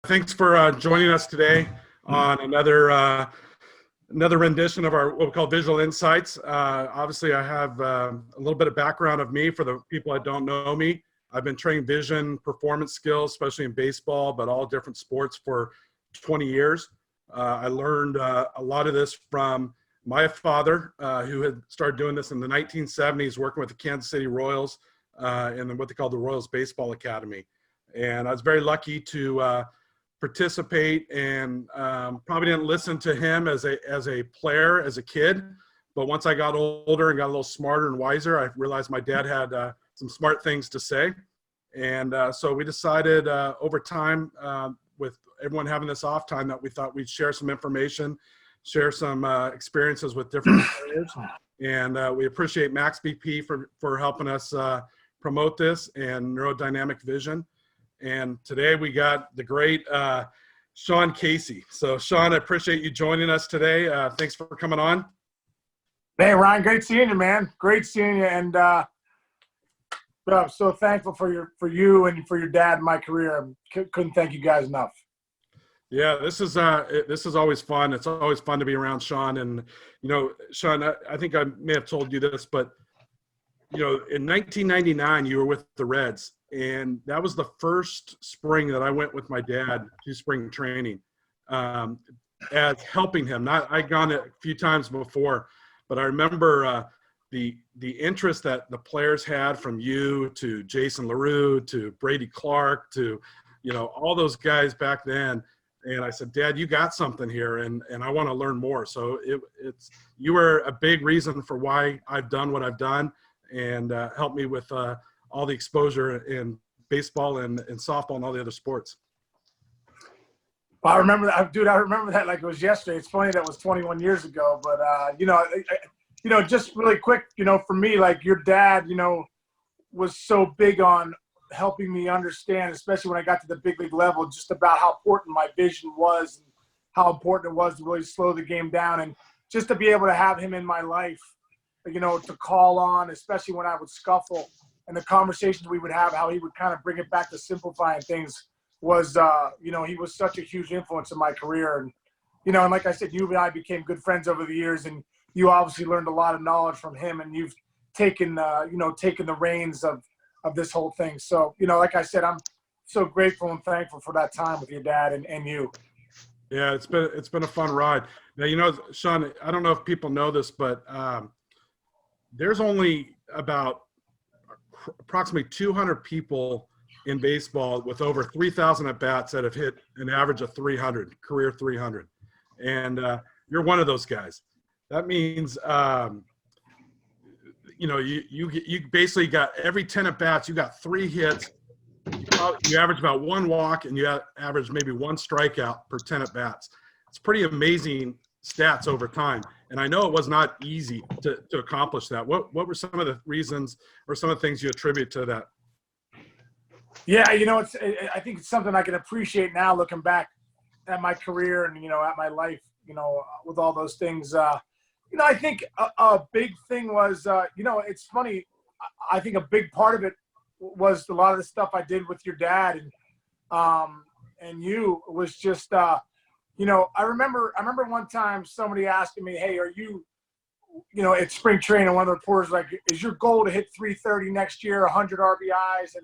Thanks for joining us today on another rendition of our what we call Visual Insights. Obviously, I have a little bit of background of me for the people that don't know me. I've been training vision performance skills, especially in baseball, but all different sports for 20 years. I learned a lot of this from my father, who had started doing this in the 1970s, working with the Kansas City Royals and what they call the Royals Baseball Academy. And I was very lucky to participate, and probably didn't listen to him as a player, as a kid. But once I got older and got a little smarter and wiser, I realized my dad had some smart things to say. And so we decided over time, with everyone having this off time, that we thought we'd share some information, share some experiences with different players. And we appreciate Max BP for helping us promote this, and Neurodynamic Vision. And today we got the great Sean Casey. So Sean, I appreciate you joining us today. Thanks for coming on. Hey Ryan, great seeing you, man. Great seeing you, and I'm so thankful for you and for your dad in my career. Couldn't thank you guys enough. Yeah, this is always fun. It's always fun to be around Sean. And you know, Sean, I think I may have told you this, but you know, in 1999 you were with the Reds. And that was the first spring that I went with my dad to spring training, as helping him. I'd gone a few times before, but I remember the interest that the players had, from you to Jason LaRue to Brady Clark to, you know, all those guys back then. And I said, Dad, you got something here, and I want to learn more. So you were a big reason for why I've done what I've done, and helped me with all the exposure in baseball and softball and all the other sports. Well, I remember that, dude. I remember that like it was yesterday. It's funny that was 21 years ago, but just really quick, for me, like your dad, was so big on helping me understand, especially when I got to the big league level, just about how important my vision was and how important it was to really slow the game down, and just to be able to have him in my life, to call on, especially when I would scuffle. And the conversations we would have, how he would kind of bring it back to simplifying things, was, he was such a huge influence in my career. And, and like I said, you and I became good friends over the years, and you obviously learned a lot of knowledge from him, and you've taken the reins of this whole thing. So, like I said, I'm so grateful and thankful for that time with your dad and you. Yeah, it's been a fun ride. Now, Sean, I don't know if people know this, but there's only about approximately 200 people in baseball with over 3,000 at bats that have hit an average of 300, career 300. And you're one of those guys. That means, you basically got every 10 at bats, you got 3 hits. You average about 1 walk, and you average maybe 1 strikeout per 10 at bats. It's pretty amazing stats over time. And I know it was not easy to accomplish that. What were some of the reasons or some of the things you attribute to that? Yeah, I think it's something I can appreciate now, looking back at my career and, at my life, with all those things. I think a big thing was, it's funny. I think a big part of it was a lot of the stuff I did with your dad and you was just, I remember one time somebody asking me, hey, are you, at spring training, one of the reporters like, is your goal to hit 330 next year, 100 RBIs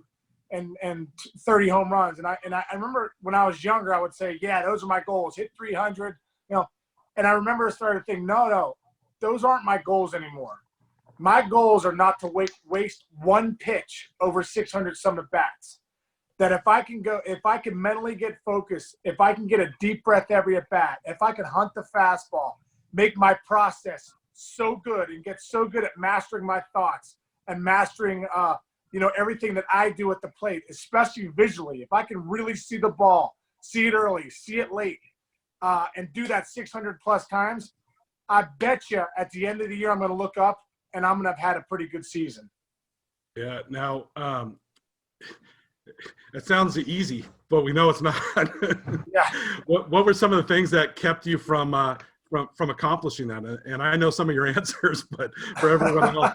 and 30 home runs? And I remember when I was younger, I would say, yeah, those are my goals, hit 300, and I remember I started thinking, no, those aren't my goals anymore. My goals are not to waste 1 pitch over 600 some at bats. That if I can mentally get focused, if I can get a deep breath every at bat, if I can hunt the fastball, make my process so good and get so good at mastering my thoughts and mastering, everything that I do at the plate, especially visually. If I can really see the ball, see it early, see it late, and do that 600 plus times, I bet you at the end of the year I'm going to look up and I'm going to have had a pretty good season. Yeah. Now, it sounds easy, but we know it's not. Yeah. What were some of the things that kept you from accomplishing that? And I know some of your answers, but for everyone else.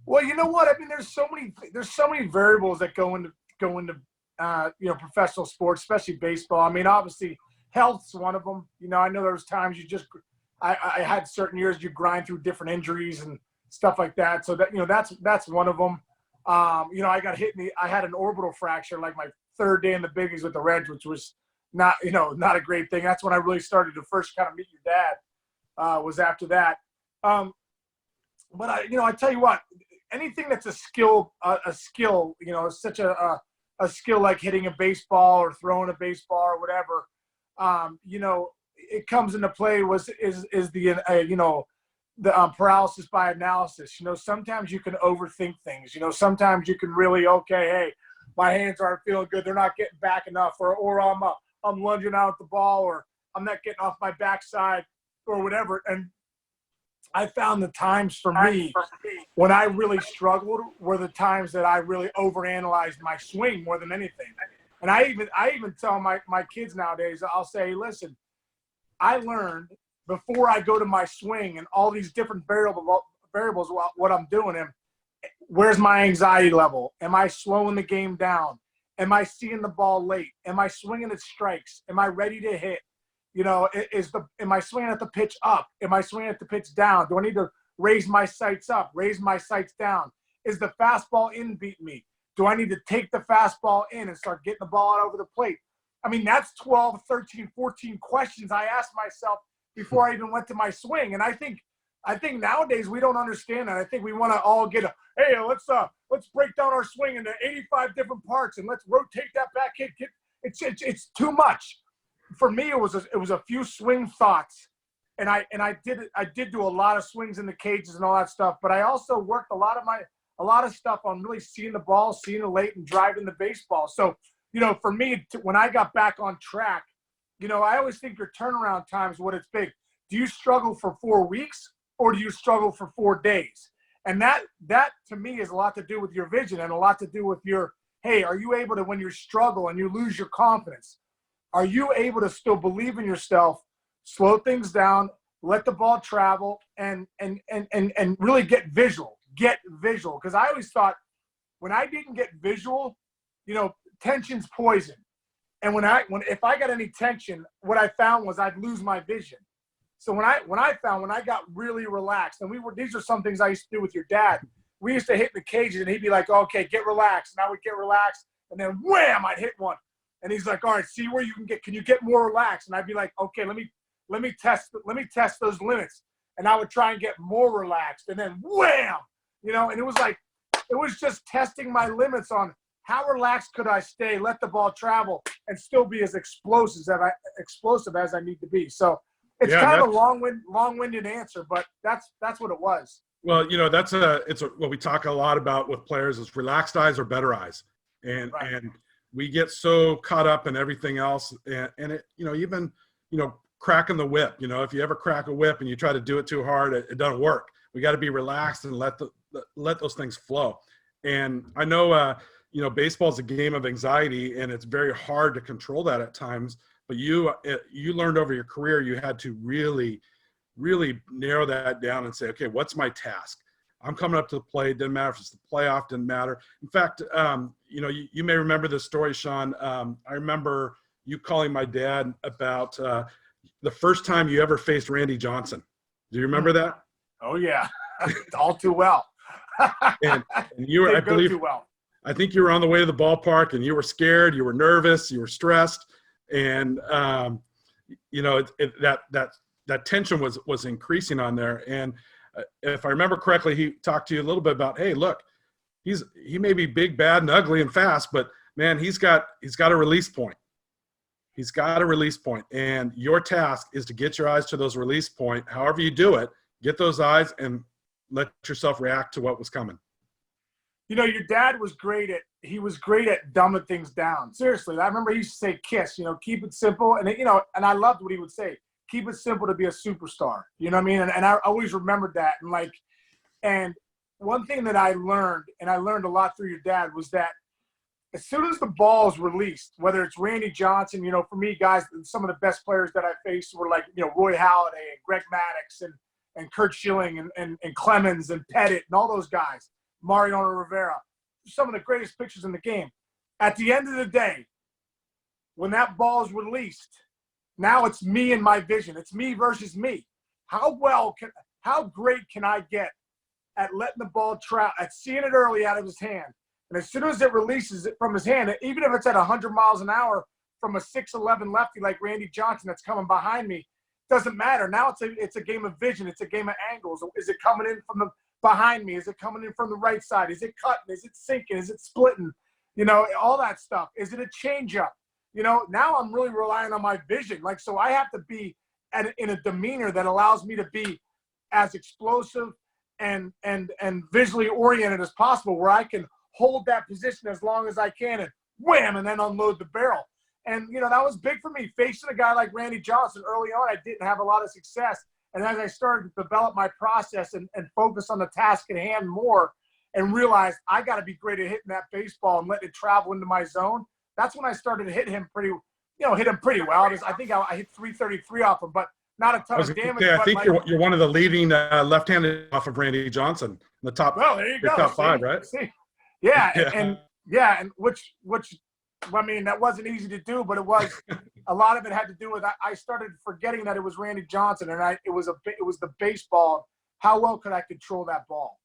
Well, you know what? I mean, there's so many variables that go into professional sports, especially baseball. I mean, obviously health's one of them. I know there was times I had certain years you grind through different injuries and stuff like that. So that's one of them. I got hit I had an orbital fracture like my third day in the big leagues with the Reds, which was not a great thing. That's when I really started to first kind of meet your dad, was after that. But I tell you what, anything that's a skill, such a skill like hitting a baseball or throwing a baseball or whatever, it comes into play is the paralysis by analysis. Sometimes you can overthink things. Sometimes you can really, hey, my hands aren't feeling good. They're not getting back enough, or I'm lunging out at the ball, or I'm not getting off my backside, or whatever. And I found the times for me when I really struggled were the times that I really overanalyzed my swing more than anything. And I even tell my kids nowadays, I'll say, listen, I learned before I go to my swing and all these different variables what I'm doing, and where's my anxiety level? Am I slowing the game down? Am I seeing the ball late? Am I swinging at strikes? Am I ready to hit? Am I swinging at the pitch up? Am I swinging at the pitch down? Do I need to raise my sights up, raise my sights down? Is the fastball in beating me? Do I need to take the fastball in and start getting the ball out over the plate? I mean, that's 12, 13, 14 questions I asked myself before I even went to my swing. And I think nowadays we don't understand that. I think we want to all get let's break down our swing into 85 different parts and let's rotate that back hit. It's too much. For me, it was a few swing thoughts, and I did do a lot of swings in the cages and all that stuff. But I also worked a lot of stuff on really seeing the ball, seeing it late, and driving the baseball. So for me, when I got back on track, I always think your turnaround time is what it's big. Do you struggle for 4 weeks or do you struggle for 4 days? And that to me has a lot to do with your vision and a lot to do with your, hey, are you able to, when you struggle and you lose your confidence, are you able to still believe in yourself, slow things down, let the ball travel, and really get visual? Get visual. Because I always thought when I didn't get visual, tension's poison. And if I got any tension, what I found was I'd lose my vision. So when I got really relaxed, and these are some things I used to do with your dad. We used to hit the cages, and he'd be like, "Okay, get relaxed." And I would get relaxed, and then wham, I'd hit one. And he's like, "All right, see where you can you get more relaxed?" And I'd be like, "Okay, let me test those limits." And I would try and get more relaxed, and then wham, and it was just testing my limits on how relaxed could I stay, let the ball travel, and still be as explosive as I need to be. So it's kind of a long-winded answer, but that's what it was. Well, it's what we talk a lot about with players is relaxed eyes or better eyes, and we get so caught up in everything else, and it even cracking the whip. If you ever crack a whip and you try to do it too hard, it doesn't work. We got to be relaxed and let those things flow. And I know baseball is a game of anxiety, and it's very hard to control that at times. But you learned over your career you had to really, really narrow that down and say, okay, what's my task? I'm coming up to the plate. Didn't matter if it's the playoff. Didn't matter. In fact, you may remember this story, Sean. I remember you calling my dad about the first time you ever faced Randy Johnson. Do you remember that? Oh yeah, all too well. and you were, I believe, too well. I think you were on the way to the ballpark, and you were scared, you were nervous, you were stressed, and that tension was increasing on there. And if I remember correctly, he talked to you a little bit about, hey, look, he may be big, bad, and ugly and fast, but man, he's got a release point. He's got a release point, and your task is to get your eyes to those release point. However you do it, get those eyes and let yourself react to what was coming. Your dad was great at dumbing things down. Seriously, I remember he used to say, "Kiss," keep it simple, and and I loved what he would say. Keep it simple to be a superstar. You know what I mean? And I always remembered that. And one thing that I learned, and I learned a lot through your dad, was that as soon as the ball is released, whether it's Randy Johnson, for me, guys, some of the best players that I faced were like, Roy Halladay and Greg Maddux and Kurt Schilling and Clemens and Pettit and all those guys, Mariano Rivera, some of the greatest pitchers in the game. at the end of the day, when that ball is released, now it's me and my vision. It's me versus me. How great can I get at letting the ball travel, at seeing it early out of his hand? And as soon as it releases it from his hand, even if it's at 100 miles an hour from a 6'11" lefty like Randy Johnson that's coming behind me, doesn't matter. Now it's a game of vision. It's a game of angles. Is it coming in from the behind me? Is it coming in from the right side? Is it cutting? Is it sinking? Is it splitting? You know, all that stuff. Is it a changeup? You know, now I'm really relying on my vision. Like, so I have to be in a demeanor that allows me to be as explosive and visually oriented as possible, where I can hold that position as long as I can and wham, and then unload the barrel. And, you know, that was big for me. Facing a guy like Randy Johnson early on, I didn't have a lot of success. And as I started to develop my process and focus on the task at hand more and realize I got to be great at hitting that baseball and letting it travel into my zone, that's when I started to hit him pretty well. I think I hit 333 off him, but not a ton of damage. I think you're one of the leading left-handed off of Randy Johnson in the top. Well, there you go. Top five, right? Yeah, and which I mean, that wasn't easy to do, but it was. A lot of it had to do with I started forgetting that it was Randy Johnson, and it was the baseball. How well could I control that ball?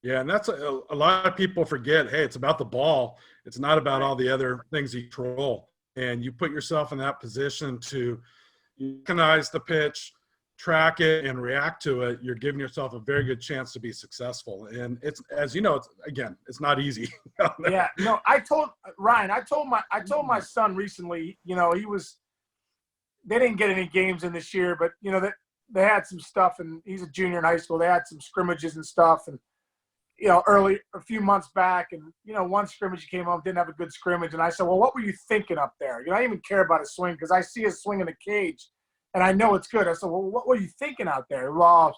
Yeah, and that's a lot of people forget. Hey, it's about the ball. It's not about all the other things you control. And you put yourself in that position to recognize the pitch, track it, and react to it. You're giving yourself a very good chance to be successful. And it's, as you know, it's not easy. Yeah, no, I told my son recently. You know, they didn't get any games in this year, but you know that they had some stuff, and he's a junior in high school. They had some scrimmages and stuff, and you know, a few months back, and you know, one scrimmage he came home, didn't have a good scrimmage, and I said, well, what were you thinking up there? You know, I didn't even care about his swing because I see his swing in the cage, and I know it's good. I said, well, what were you thinking out there? Well, I was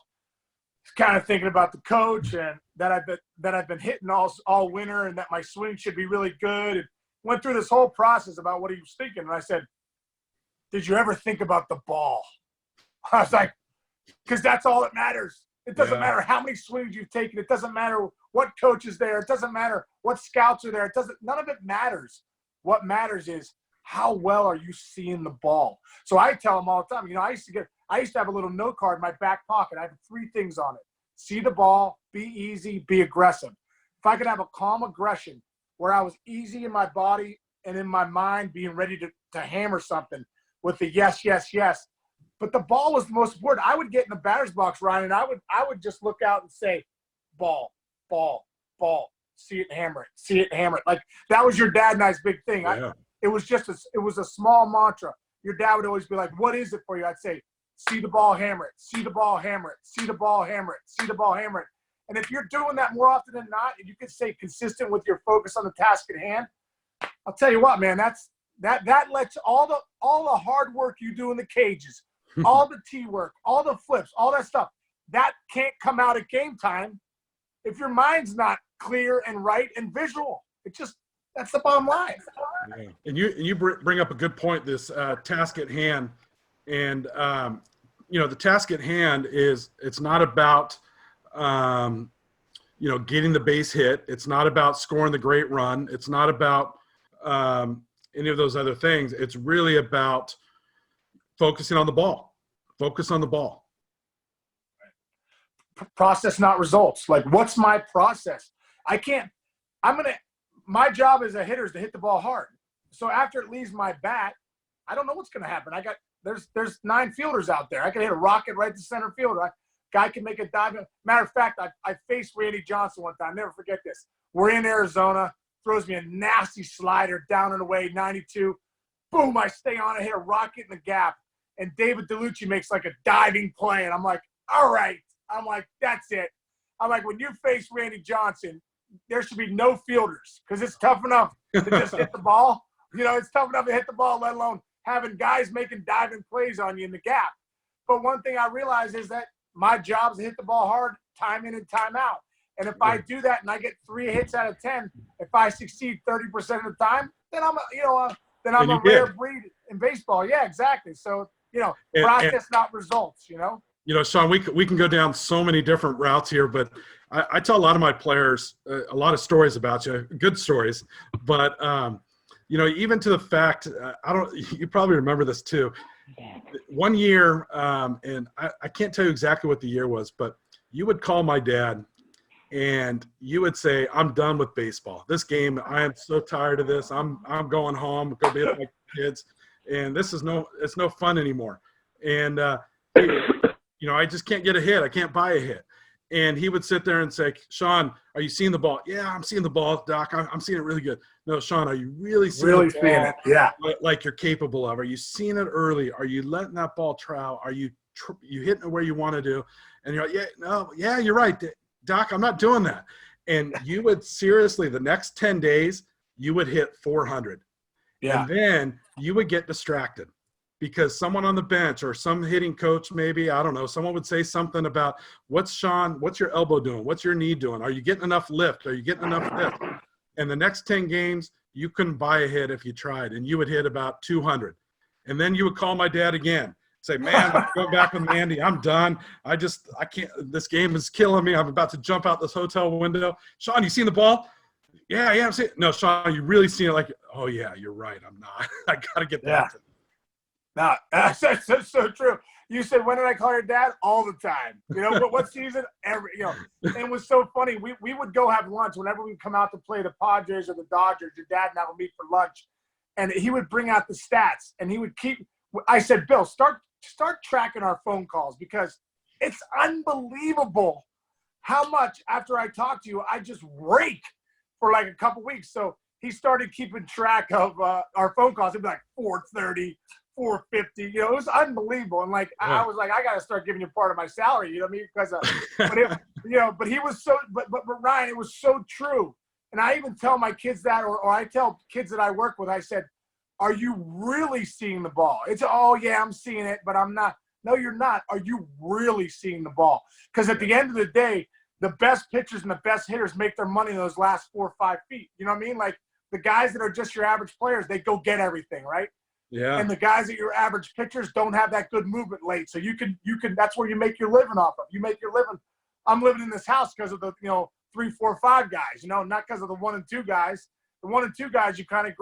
kind of thinking about the coach and that I've been hitting all winter, and that my swing should be really good. And went through this whole process about what he was thinking, and I said, did you ever think about the ball? I was like, because that's all that matters. It doesn't matter how many swings you've taken. It doesn't matter what coach is there. It doesn't matter what scouts are there. None of it matters. What matters is how well are you seeing the ball. So I tell them all the time, you know, I used to have a little note card in my back pocket. I have 3 things on it. See the ball, be easy, be aggressive. If I could have a calm aggression where I was easy in my body and in my mind being ready to hammer something with the yes, yes, yes. But the ball was the most important. I would get in the batter's box, Ryan, and I would just look out and say, ball, ball, ball. See it and hammer it. See it and hammer it. Like, that was your dad and I's big thing. Yeah. It was a small mantra. Your dad would always be like, what is it for you? I'd say, see the ball, hammer it. See the ball, hammer it. See the ball, hammer it. See the ball, hammer it. And if you're doing that more often than not, and you can stay consistent with your focus on the task at hand, I'll tell you what, man, that lets all the hard work you do in the cages, all the tee work, all the flips, all that stuff, that can't come out at game time if your mind's not clear and right and visual. That's the bottom line. Yeah. And you bring up a good point, this task at hand. And, you know, the task at hand it's not about, you know, getting the base hit. It's not about scoring the great run. It's not about any of those other things. It's really about focusing on the ball. Focus on the ball. Process, not results. Like, what's my process? My job as a hitter is to hit the ball hard. So after it leaves my bat, I don't know what's going to happen. There's 9 fielders out there. I can hit a rocket right to center field. Guy can make a dive. Matter of fact, I faced Randy Johnson one time. Never forget this. We're in Arizona. Throws me a nasty slider down and away, 92. Boom, I stay on it, hit a rocket in the gap. And David DeLucci makes like a diving play. And I'm like, all right. I'm like, that's it. I'm like, when you face Randy Johnson, there should be no fielders because it's tough enough to just hit the ball. You know, it's tough enough to hit the ball, let alone having guys making diving plays on you in the gap. But one thing I realize is that my job is to hit the ball hard, time in and time out. And if I do that and I get 3 hits out of 10, if I succeed 30% of the time, then I'm a rare breed in baseball. Yeah, exactly. So, you know, process, not results, you know? You know, Sean, we can go down so many different routes here, but I tell a lot of my players a lot of stories about you, good stories. But even to the fact, you probably remember this too. One year, and I can't tell you exactly what the year was, but you would call my dad and you would say, I'm done with baseball. This game, I am so tired of this. I'm going home, go be with my kids. And it's no fun anymore. And, I just can't get a hit. I can't buy a hit. And he would sit there and say, Sean, are you seeing the ball? Yeah, I'm seeing the ball, Doc. I'm seeing it really good. No, Sean, are you really seeing the ball it? Yeah. like you're capable of? Are you seeing it early? Are you letting that ball travel? Are you hitting it where you want to do? And you're like, yeah, you're right, Doc, I'm not doing that. And you would seriously, the next 10 days, you would hit 400. Yeah. And then you would get distracted because someone on the bench or some hitting coach, maybe, I don't know, someone would say something about, what's your elbow doing? What's your knee doing? Are you getting enough lift? Are you getting enough lift? And the next 10 games, you couldn't buy a hit if you tried, and you would hit about 200. And then you would call my dad again, say, man, I'm going back with Mandy. I'm done. I can't, this game is killing me. I'm about to jump out this hotel window. Sean, you seen the ball? Yeah, I'm seeing it. No, Sean, you really seen it? Like, oh yeah, you're right. I'm not. I got to get back to it. No, that's so true. You said, when did I call your dad? All the time. What season? And it was so funny. We would go have lunch whenever we come out to play the Padres or the Dodgers. Your dad and I would meet for lunch. And he would bring out the stats. And he would I said, Bill, start tracking our phone calls, because it's unbelievable how much after I talk to you, I just rake for like a couple weeks. So he started keeping track of our phone calls. It'd be like 4:30. 450, it was unbelievable. And like, I was like, I got to start giving you part of my salary, you know what I mean? Because, but he was so, but Ryan, it was so true. And I even tell my kids that, or I tell kids that I work with, I said, are you really seeing the ball? It's, oh yeah, I'm seeing it, but I'm not. No, you're not. Are you really seeing the ball? Because at the end of the day, the best pitchers and the best hitters make their money in those last 4 or 5 feet. You know what I mean? Like the guys that are just your average players, they go get everything, right? Yeah. And the guys that your average pitchers don't have that good movement late. So you can that's where you make your living off of. You make your living. I'm living in this house because of the 3, 4, 5 guys, not because of the 1 and 2 guys. The 1 and 2 guys you kind of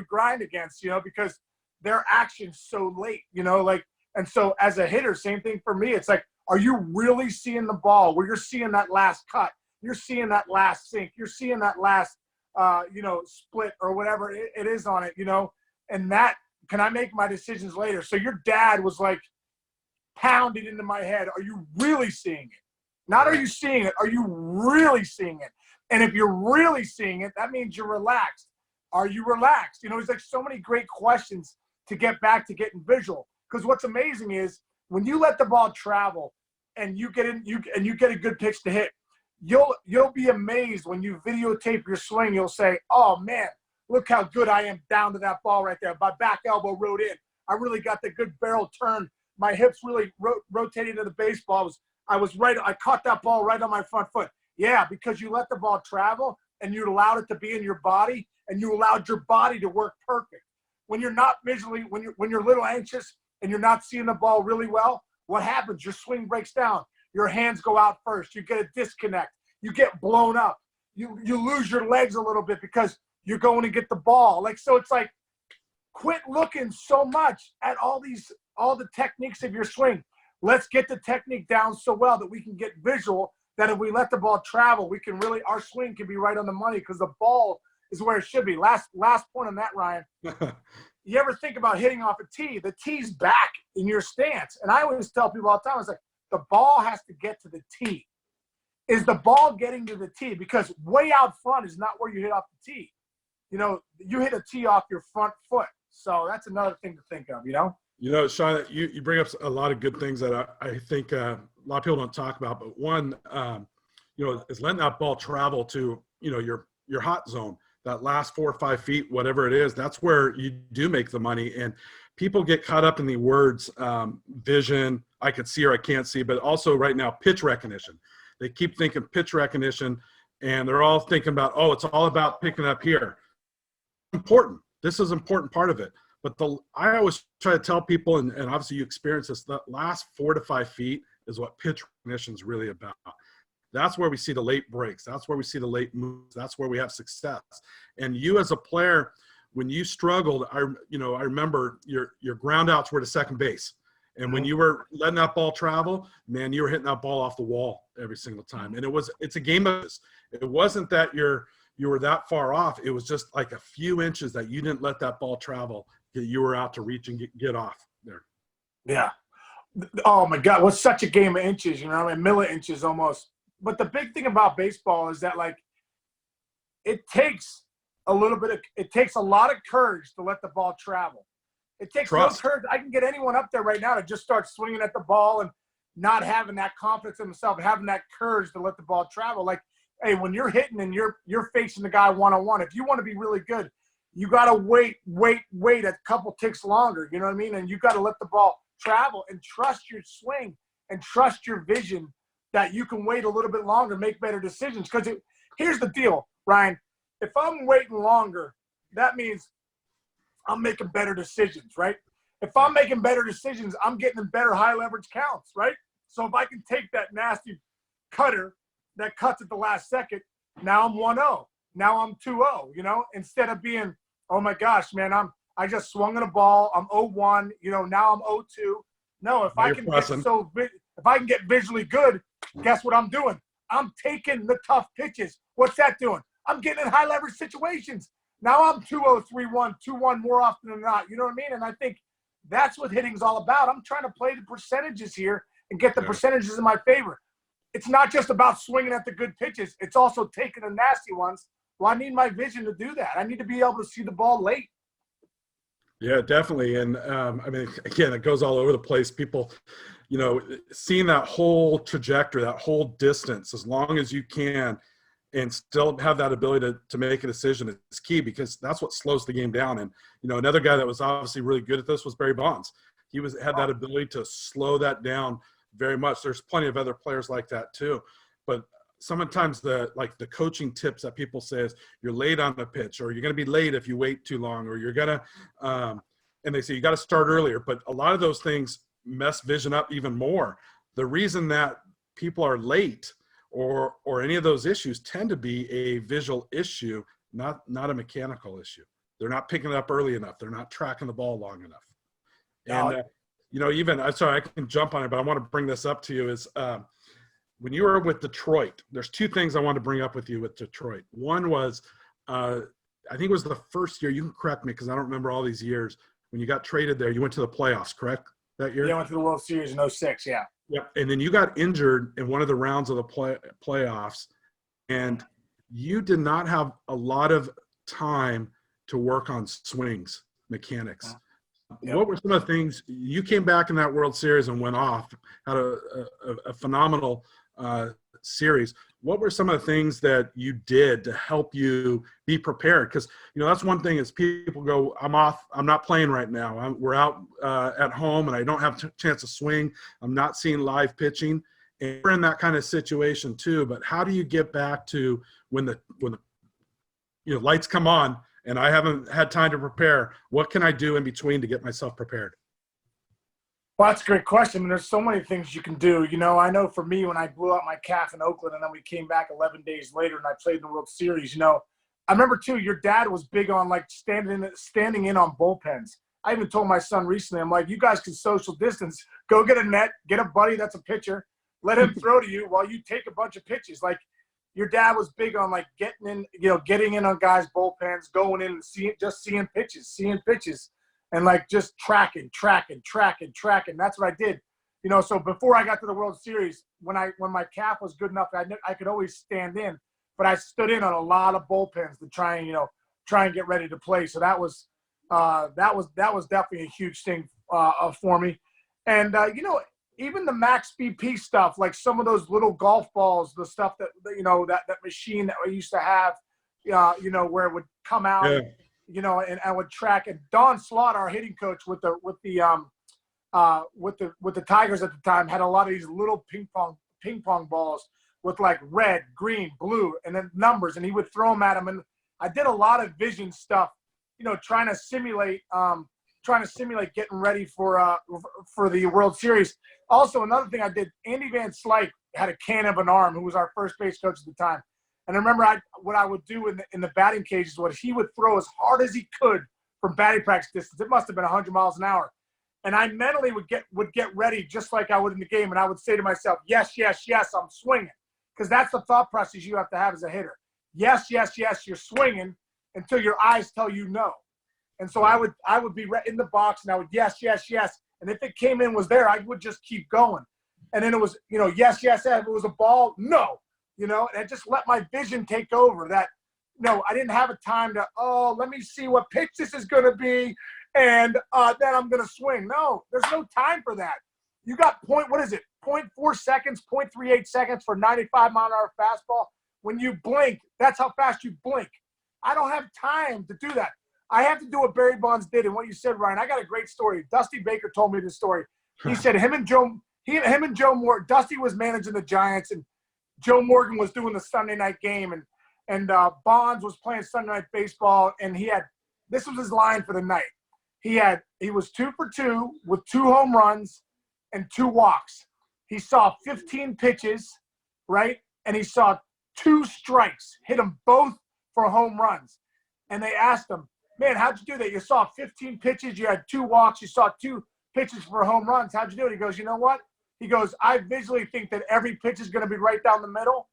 grind against, because their action's so late, and so as a hitter, same thing for me. It's like, are you really seeing the ball where you're seeing that last cut? You're seeing that last sink. You're seeing that last split or whatever it is on it, and that. Can I make my decisions later? So your dad was like pounded into my head. Are you really seeing it? Not are you seeing it? Are you really seeing it? And if you're really seeing it, that means you're relaxed. Are you relaxed? It's like so many great questions to get back to getting visual. Because what's amazing is when you let the ball travel and you get a good pitch to hit, you'll be amazed when you videotape your swing. You'll say, oh man, look how good I am down to that ball right there. My back elbow rode in. I really got the good barrel turn. My hips really rotated to the baseball. I was right. I caught that ball right on my front foot. Yeah, because you let the ball travel and you allowed it to be in your body and you allowed your body to work perfect. When you're not visually, when you're a little anxious and you're not seeing the ball really well, what happens? Your swing breaks down. Your hands go out first. You get a disconnect. You get blown up. You lose your legs a little bit because you're going to get the ball. So it's like, quit looking so much at all the techniques of your swing. Let's get the technique down so well that we can get visual, that if we let the ball travel, our swing can be right on the money because the ball is where it should be. Last point on that, Ryan. You ever think about hitting off a tee? The tee's back in your stance. And I always tell people all the time, it's like, the ball has to get to the tee. Is the ball getting to the tee? Because way out front is not where you hit off the tee. You hit a tee off your front foot. So that's another thing to think of, Sean, you bring up a lot of good things that I think a lot of people don't talk about. But one, is letting that ball travel to, your hot zone, that last 4 or 5 feet, whatever it is. That's where you do make the money. And people get caught up in the words, vision, I could see or I can't see, but also right now, pitch recognition. They keep thinking pitch recognition, and they're all thinking about, oh, it's all about picking up here. Important. This is an important part of it. But I always try to tell people, and obviously you experience this, the last 4 to 5 feet is what pitch recognition is really about. That's where we see the late breaks. That's where we see the late moves. That's where we have success. And you as a player, when you struggled, I remember your ground outs were to second base. And when you were letting that ball travel, man, you were hitting that ball off the wall every single time. And it's a game of this. It wasn't that you were that far off. It was just like a few inches that you didn't let that ball travel, that you were out to reach and get off there. Yeah. Oh my God. What's such a game of inches, I mean, milli-inches almost. But the big thing about baseball is that, like, it takes a lot of courage to let the ball travel. It takes no courage. I can get anyone up there right now to just start swinging at the ball and not having that confidence in themselves, having that courage to let the ball travel. Like, hey, when you're hitting and you're facing the guy one-on-one, if you want to be really good, you got to wait a couple ticks longer, you know what I mean? And you got to let the ball travel and trust your swing and trust your vision that you can wait a little bit longer, make better decisions. Because here's the deal, Ryan. If I'm waiting longer, that means I'm making better decisions, right? If I'm making better decisions, I'm getting in better high leverage counts, right? So if I can take that nasty cutter that cuts at the last second, now I'm 1-0. Now I'm 2-0, instead of being, oh my gosh, man, I just swung on a ball, I'm 0-1, now I'm 0-2. No, if I can get visually good, guess what I'm doing? I'm taking the tough pitches. What's that doing? I'm getting in high leverage situations. Now I'm 2-0, 3-1, 2-1 more often than not. You know what I mean? And I think that's what hitting's all about. I'm trying to play the percentages here and get the percentages in my favor. It's not just about swinging at the good pitches. It's also taking the nasty ones. Well, I need my vision to do that. I need to be able to see the ball late. Yeah, definitely. And I mean, again, it goes all over the place. People, seeing that whole trajectory, that whole distance, as long as you can, and still have that ability to make a decision is key, because that's what slows the game down. And, another guy that was obviously really good at this was Barry Bonds. He had that ability to slow that down very much. There's plenty of other players like that too. But sometimes the coaching tips that people say is you're late on the pitch, or you're going to be late if you wait too long, or you're going to, and they say you got to start earlier. But a lot of those things mess vision up even more. The reason that people are late or any of those issues tend to be a visual issue, not a mechanical issue. They're not picking it up early enough. They're not tracking the ball long enough. And, even, I'm sorry, I can jump on it, but I want to bring this up to you is when you were with Detroit, there's two things I want to bring up with you with Detroit. One was, I think it was the first year, you can correct me because I don't remember all these years, when you got traded there, you went to the playoffs, correct, that year? Yeah, I went to the World Series in 2006, yeah. Yep. And then you got injured in one of the rounds of the playoffs, and you did not have a lot of time to work on swings, mechanics. Yep. What were some of the things you came back in that World Series and went off, had a phenomenal series? What were some of the things that you did to help you be prepared? Because, that's one thing is people go, I'm off, I'm not playing right now. We're out at home and I don't have a chance to swing. I'm not seeing live pitching. And we're in that kind of situation too. But how do you get back to when the lights come on and I haven't had time to prepare? What can I do in between to get myself prepared? Well, that's a great question. I mean, there's so many things you can do. I know for me, when I blew out my calf in Oakland and then we came back 11 days later and I played in the World Series, I remember too, your dad was big on like standing in on bullpens. I even told my son recently, I'm like, you guys can social distance, go get a net, get a buddy that's a pitcher, let him throw to you while you take a bunch of pitches. Like, your dad was big on like getting in on guys' bullpens, going in and seeing pitches. And like just tracking. That's what I did. So before I got to the World Series, when my calf was good enough, I could always stand in, but I stood in on a lot of bullpens to try and get ready to play. So that was definitely a huge thing for me. And even the max BP stuff, like some of those little golf balls, the stuff that machine that we used to have, where it would come out. Yeah. And I would track it. Don Slaughter, our hitting coach with the Tigers at the time, had a lot of these little ping pong balls with like red, green, blue, and then numbers, and he would throw them at him. And I did a lot of vision stuff, trying to simulate getting ready for the World Series. Also, another thing I did, Andy Van Slyke had a cannon of an arm, who was our first base coach at the time. And I remember what I would do in the batting cages was he would throw as hard as he could from batting practice distance. It must have been 100 miles an hour. And I mentally would get ready just like I would in the game. And I would say to myself, yes, yes, yes, I'm swinging. Because that's the thought process you have to have as a hitter. Yes, yes, yes, you're swinging until your eyes tell you no. And so I would be in the box and I would yes, yes, yes. And if it came in was there, I would just keep going. And then it was, yes, yes, yes. If it was a ball, no. And I just let my vision take over that. I didn't have a time to, let me see what pitch this is going to be. And then I'm going to swing. No, there's no time for that. You got .4 seconds, 0.38 seconds for 95-mile-an-hour fastball. When you blink, that's how fast you blink. I don't have time to do that. I have to do what Barry Bonds did. And what you said, Ryan, I got a great story. Dusty Baker told me this story. He said him and Joe Morgan, Dusty was managing the Giants, and Joe Morgan was doing the Sunday night game, and Bonds was playing Sunday night baseball, and this was his line for the night. He was 2 for 2 with 2 home runs and 2 walks. He saw 15 pitches, right? And he saw 2 strikes, hit them both for home runs. And they asked him, man, how'd you do that? You saw 15 pitches, you had 2 walks, you saw 2 pitches for home runs. How'd you do it? He goes, you know what? He goes, I visually think that every pitch is going to be right down the middle.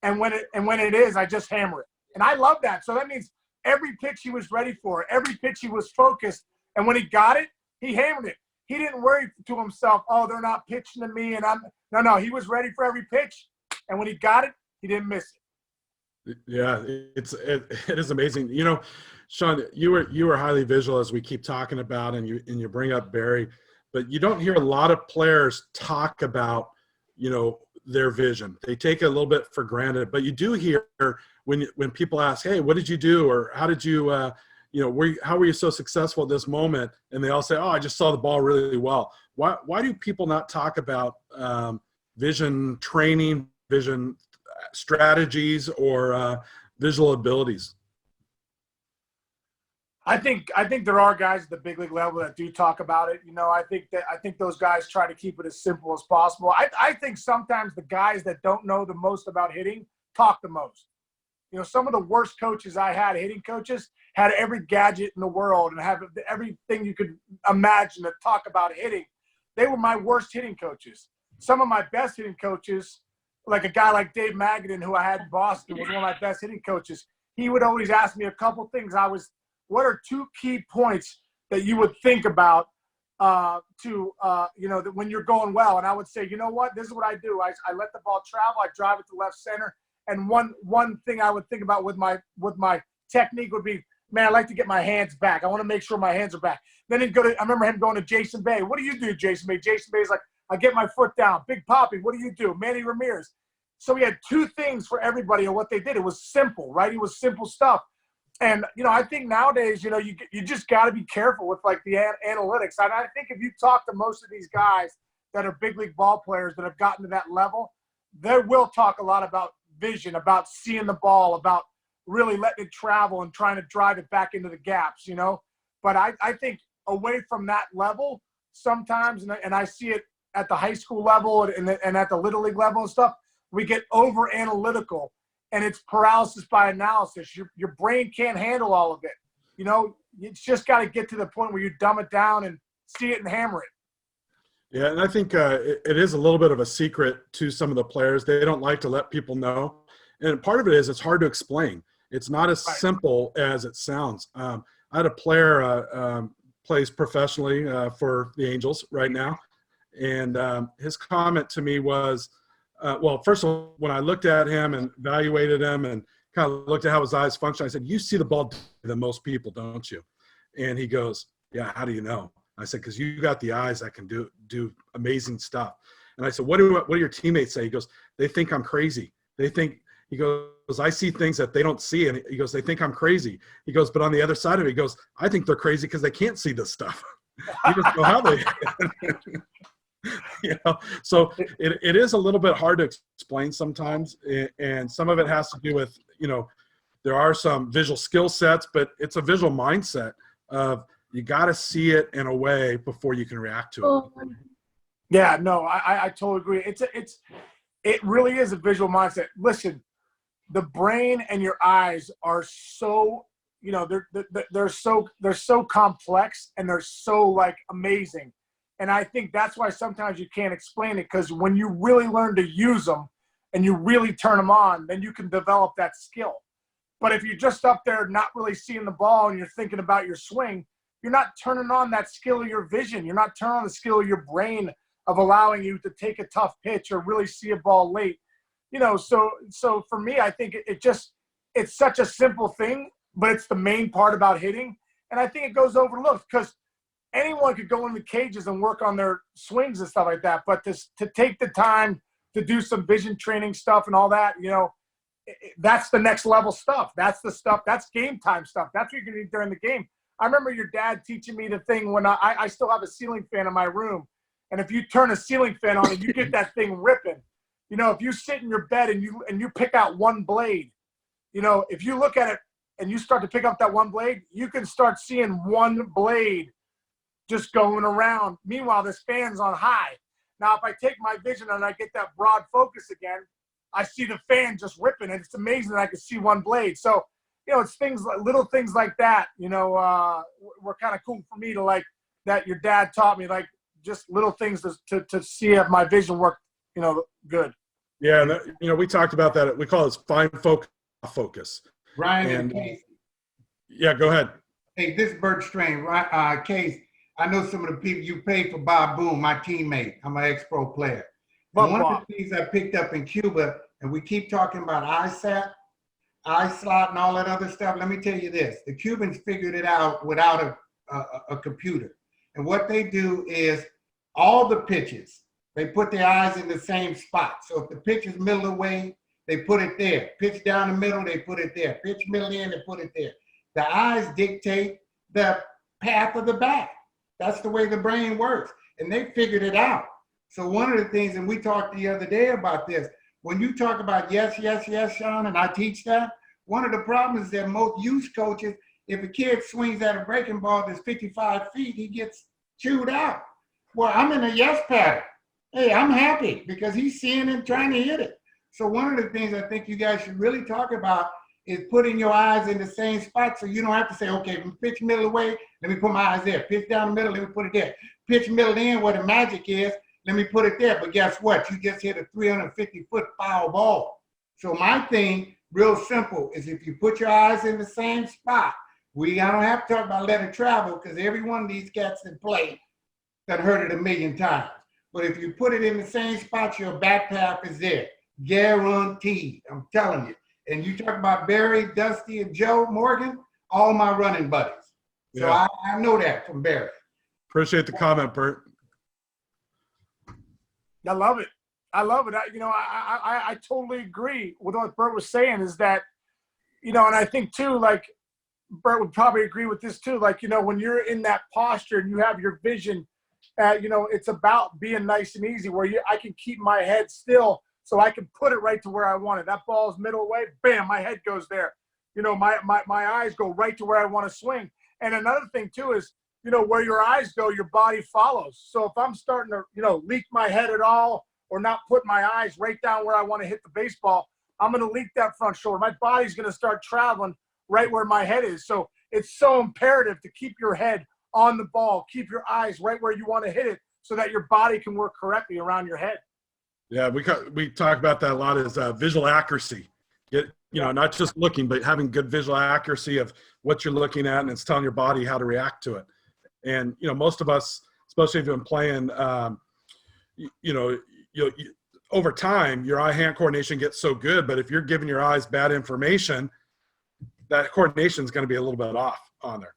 And when it is, I just hammer it. And I love that. So that means every pitch he was ready for, every pitch he was focused. And when he got it, he hammered it. He didn't worry to himself, they're not pitching to me. And no, he was ready for every pitch. And when he got it, he didn't miss it. Yeah, it is amazing. Sean, you were highly visual, as we keep talking about, and you bring up Barry, but you don't hear a lot of players talk about, their vision. They take it a little bit for granted, but you do hear when people ask, hey, what did you do? Or how did you, how were you so successful at this moment? And they all say, I just saw the ball really well. Why do people not talk about vision training, vision strategies, or visual abilities? I think there are guys at the big league level that do talk about it. I think those guys try to keep it as simple as possible. I think sometimes the guys that don't know the most about hitting talk the most. Some of the worst coaches I had, hitting coaches, had every gadget in the world and have everything you could imagine to talk about hitting. They were my worst hitting coaches. Some of my best hitting coaches, like a guy like Dave Magadan, who I had in Boston, was one of my best hitting coaches. He would always ask me a couple things. What are 2 key points that you would think about when you're going well? And I would say, you know what? This is what I do. I let the ball travel. I drive it to left center. And one thing I would think about with my technique would be, man, I like to get my hands back. I want to make sure my hands are back. Then I remember him going to Jason Bay. What do you do, Jason Bay? Jason Bay's like, I get my foot down. Big Poppy, what do you do? Manny Ramirez. So he had 2 things for everybody and what they did. It was simple, right? It was simple stuff. And, I think nowadays, you just got to be careful with, like, the analytics. And I think if you talk to most of these guys that are big league ball players that have gotten to that level, they will talk a lot about vision, about seeing the ball, about really letting it travel and trying to drive it back into the gaps, But I think away from that level sometimes, and I see it at the high school level and at the little league level and stuff, we get over analytical. And it's paralysis by analysis. Your brain can't handle all of it. It's just got to get to the point where you dumb it down and see it and hammer it. Yeah, and I think it is a little bit of a secret to some of the players. They don't like to let people know. And part of it is it's hard to explain. It's not as simple as it sounds. I had a player plays professionally for the Angels right now. And his comment to me was, first of all, when I looked at him and evaluated him and kind of looked at how his eyes function, I said, you see the ball differently than most people, don't you? And he goes, yeah, how do you know? I said, because you got the eyes that can do amazing stuff. And I said, what do your teammates say? He goes, they think I'm crazy. He goes, I see things that they don't see. And he goes, they think I'm crazy. He goes, but on the other side of it, he goes, I think they're crazy because they can't see this stuff. He goes, well, how they so it is a little bit hard to explain sometimes, and some of it has to do with there are some visual skill sets, but it's a visual mindset of you got to see it in a way before you can react to it. Yeah, no, I totally agree. It really is a visual mindset. Listen, the brain and your eyes are so, you know, they're so complex, and they're so like amazing. And I think that's why sometimes you can't explain it, because when you really learn to use them and you really turn them on, then you can develop that skill. But if you're just up there not really seeing the ball and you're thinking about your swing, you're not turning on that skill of your vision. You're not turning on the skill of your brain of allowing you to take a tough pitch or really see a ball late. You know, so for me, I think it's such a simple thing, but it's the main part about hitting. And I think it goes overlooked, because anyone could go in the cages and work on their swings and stuff like that. But to take the time to do some vision training stuff and all that, you know, that's the next level stuff. That's the stuff. That's game time stuff. That's what you're going to do during the game. I remember your dad teaching me the thing when I still have a ceiling fan in my room. And if you turn a ceiling fan on and you get that thing ripping, you know, if you sit in your bed and you pick out one blade, you know, if you look at it and you start to pick up that one blade, you can start seeing one blade just going around. Meanwhile, this fan's on high. Now, if I take my vision and I get that broad focus again, I see the fan just ripping, and it's amazing that I can see one blade. So, you know, it's things like little things like that, you know, were kind of cool for me to like that your dad taught me, like just little things to see if my vision worked, you know, good. Yeah, and you know, we talked about that. We call it fine focus. Ryan and Case. Yeah, go ahead. Hey, this is Bert Strain. Case, I know some of the people you played for. Bob Boone, my teammate. I'm an ex-pro player. And one of the things I picked up in Cuba, and we keep talking about ISAT, iSlot, and all that other stuff. Let me tell you this: the Cubans figured it out without a computer. And what they do is all the pitches, they put their eyes in the same spot. So if the pitch is middle of the way, they put it there. Pitch down the middle, they put it there. Pitch middle in, they put it there. The eyes dictate the path of the bat. That's the way the brain works. And they figured it out. So one of the things, and we talked the other day about this, when you talk about yes, yes, yes, Sean, and I teach that, one of the problems is that most youth coaches, if a kid swings at a breaking ball that's 55 feet, he gets chewed out. Well, I'm in a yes pattern. Hey, I'm happy because he's seeing it, trying to hit it. So one of the things I think you guys should really talk about is putting your eyes in the same spot, so you don't have to say, okay, pitch middle away, let me put my eyes there. Pitch down the middle, let me put it there. Pitch middle in where the magic is, let me put it there. But guess what? You just hit a 350-foot foul ball. So my thing, real simple, is if you put your eyes in the same spot, I don't have to talk about let it travel, because every one of these cats that play that heard it a million times. But if you put it in the same spot, your bat path is there. Guaranteed. I'm telling you. And you talk about Barry, Dusty, and Joe Morgan, all my running buddies. So yeah. I know that from Barry. Appreciate the comment, Bert. I love it. I love it. I totally agree with what Bert was saying, is that, you know, and I think too, like Bert would probably agree with this too. Like, you know, when you're in that posture and you have your vision, you know, it's about being nice and easy where I can keep my head still so I can put it right to where I want it. That ball's middle way, bam, my head goes there. You know, my eyes go right to where I want to swing. And another thing too is, you know, where your eyes go, your body follows. So if I'm starting to, you know, leak my head at all or not put my eyes right down where I want to hit the baseball, I'm going to leak that front shoulder. My body's going to start traveling right where my head is. So it's so imperative to keep your head on the ball, keep your eyes right where you want to hit it so that your body can work correctly around your head. Yeah, we talk about that a lot, is visual accuracy. Not just looking, but having good visual accuracy of what you're looking at, and it's telling your body how to react to it. And, you know, most of us, especially if you've been playing, over time, your eye-hand coordination gets so good, but if you're giving your eyes bad information, that coordination is going to be a little bit off on there.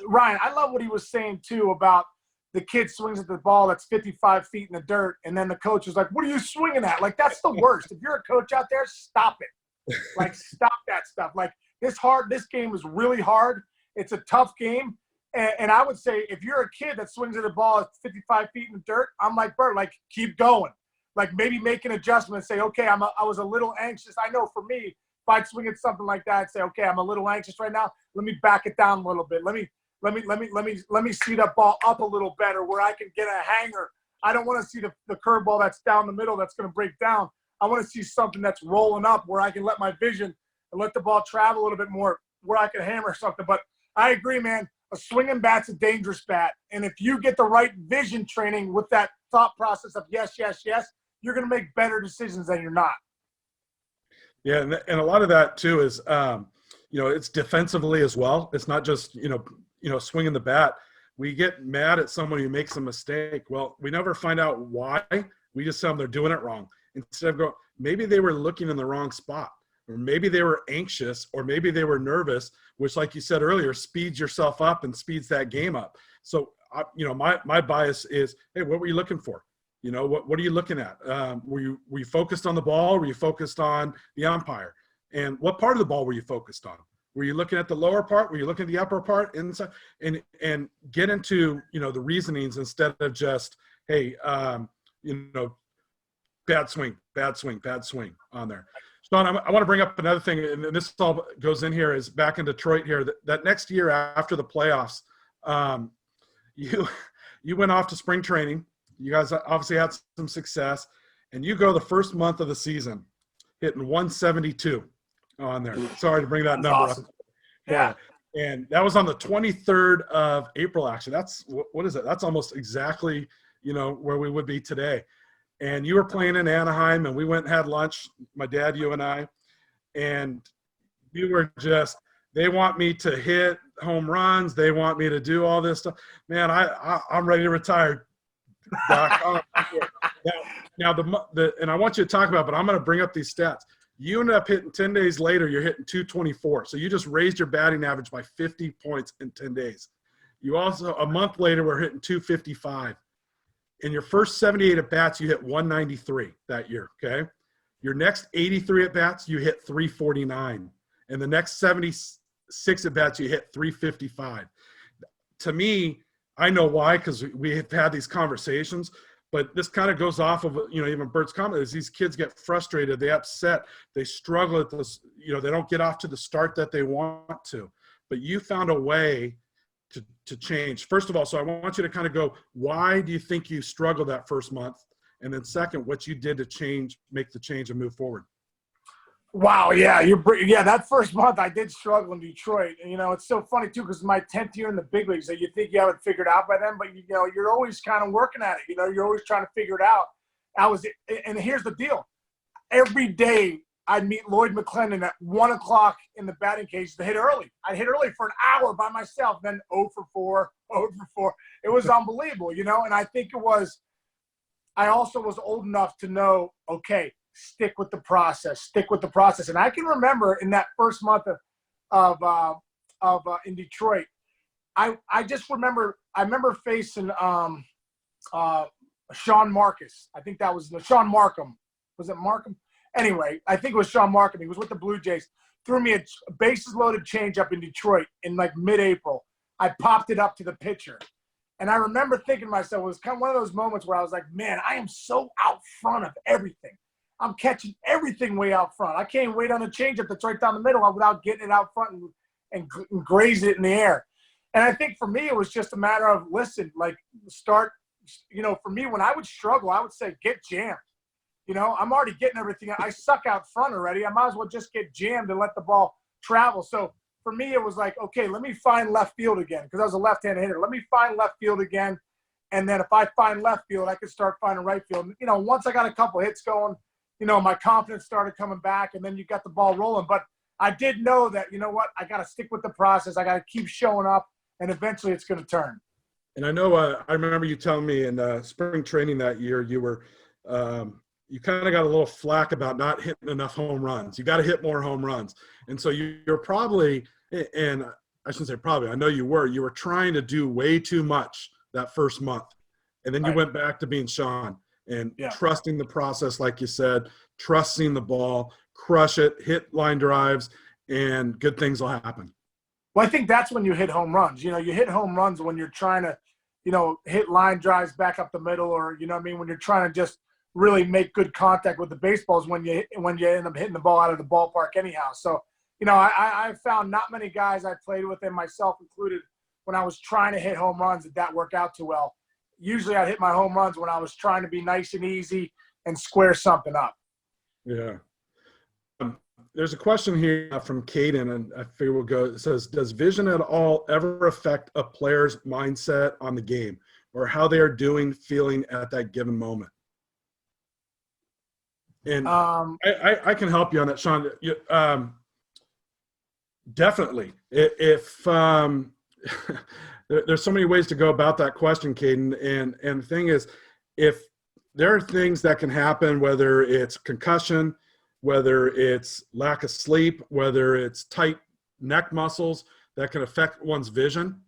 Ryan, I love what he was saying too about the kid swings at the ball that's 55 feet in the dirt, and then the coach is like, what are you swinging at? Like, that's the worst. If you're a coach out there, stop it. Like, stop that stuff. Like, this game is really hard. It's a tough game. And I would say if you're a kid that swings at the ball at 55 feet in the dirt, I'm like, Bert, like, keep going. Like, maybe make an adjustment and say, okay, I was a little anxious. I know for me, if I'd swing at something like that, I'd say, okay, I'm a little anxious right now. Let me back it down a little bit. Let me see that ball up a little better where I can get a hanger. I don't want to see the curveball that's down the middle that's going to break down. I want to see something that's rolling up where I can let my vision and let the ball travel a little bit more, where I can hammer something. But I agree, man. A swinging bat's a dangerous bat. And if you get the right vision training with that thought process of yes, yes, yes, you're going to make better decisions than you're not. Yeah, and a lot of that too is, it's defensively as well. It's not just swinging the bat. We get mad at someone who makes a mistake. Well, we never find out why. We just tell them they're doing it wrong. Instead of going, maybe they were looking in the wrong spot, or maybe they were anxious, or maybe they were nervous, which, like you said earlier, speeds yourself up and speeds that game up. So, my bias is, hey, what were you looking for? What are you looking at? Were you focused on the ball? Were you focused on the umpire? And what part of the ball were you focused on? Were you looking at the lower part? Were you looking at the upper part? Inside? And get into, the reasonings instead of just, hey, bad swing on there. Sean, I want to bring up another thing, and this all goes in here, is back in Detroit here, that next year after the playoffs, you went off to spring training. You guys obviously had some success, and you go the first month of the season hitting 172 on there. Sorry to bring that number awesome. up. Yeah. And that was on the 23rd of April, actually. That's, what is it? That's almost exactly, where we would be today. And you were playing in Anaheim, and we went and had lunch, my dad, you and I, and you were just, they want me to hit home runs. They want me to do all this stuff. Man, I'm ready to retire. Doc. Now and I want you to talk about, but I'm going to bring up these stats. You ended up hitting 10 days later, you're hitting 224. So you just raised your batting average by 50 points in 10 days. You also, a month later, were hitting 255. In your first 78 at-bats, you hit 193 that year, okay? Your next 83 at-bats, you hit 349. And the next 76 at-bats, you hit 355. To me, I know why, because we have had these conversations, but this kind of goes off of, even Bert's comment, is these kids get frustrated, they upset, they struggle at this, they don't get off to the start that they want to. But you found a way to change. First of all, so I want you to kind of go, why do you think you struggled that first month? And then second, what you did to make the change and move forward. Wow, yeah, that first month I did struggle in Detroit. And, it's so funny, too, because my 10th year in the big leagues, that you think you have it figured out by then, but, you're always kind of working at it. You're always trying to figure it out. And here's the deal. Every day I'd meet Lloyd McClendon at 1 o'clock in the batting cage to hit early. I'd hit early for an hour by myself, then 0 for 4, 0 for 4. It was unbelievable, and I think I also was old enough to know, okay, stick with the process. And I can remember in that first month of in Detroit, I remember facing Sean Marcus. I think that was Sean Markham. Was it Markham? Anyway, I think it was Sean Markham. He was with the Blue Jays. Threw me a bases loaded changeup in Detroit in like mid-April. I popped it up to the pitcher. And I remember thinking to myself, it was kind of one of those moments where I was like, man, I am so out front of everything. I'm catching everything way out front. I can't wait on a changeup that's right down the middle without getting it out front and graze it in the air. And I think for me, it was just a matter of, listen, for me, when I would struggle, I would say, get jammed. I'm already getting everything. I suck out front already. I might as well just get jammed and let the ball travel. So for me, it was like, okay, let me find left field again, because I was a left-handed hitter. Let me find left field again. And then if I find left field, I could start finding right field. Once I got a couple hits going, my confidence started coming back, and then you got the ball rolling. But I did know that, I got to stick with the process. I got to keep showing up, and eventually it's going to turn. And I know I remember you telling me in spring training that year, you were you kind of got a little flack about not hitting enough home runs. You got to hit more home runs. And so you're probably, and I shouldn't say probably, I know you were trying to do way too much that first month. And then you went back to being Sean and trusting the process, like you said, trusting the ball, crush it, hit line drives, and good things will happen. Well, I think that's when you hit home runs. You hit home runs when you're trying to, hit line drives back up the middle, or, when you're trying to just really make good contact with the baseballs when you end up hitting the ball out of the ballpark anyhow. So, I found not many guys I played with, and myself included, when I was trying to hit home runs, that worked out too well. Usually I'd hit my home runs when I was trying to be nice and easy and square something up. Yeah. There's a question here from Caden, and I figure we'll go. It says, does vision at all ever affect a player's mindset on the game or how they are feeling at that given moment? And I can help you on that, Sean. Definitely. If there's so many ways to go about that question, Caden, and the thing is, if there are things that can happen, whether it's concussion, whether it's lack of sleep, whether it's tight neck muscles, that can affect one's vision.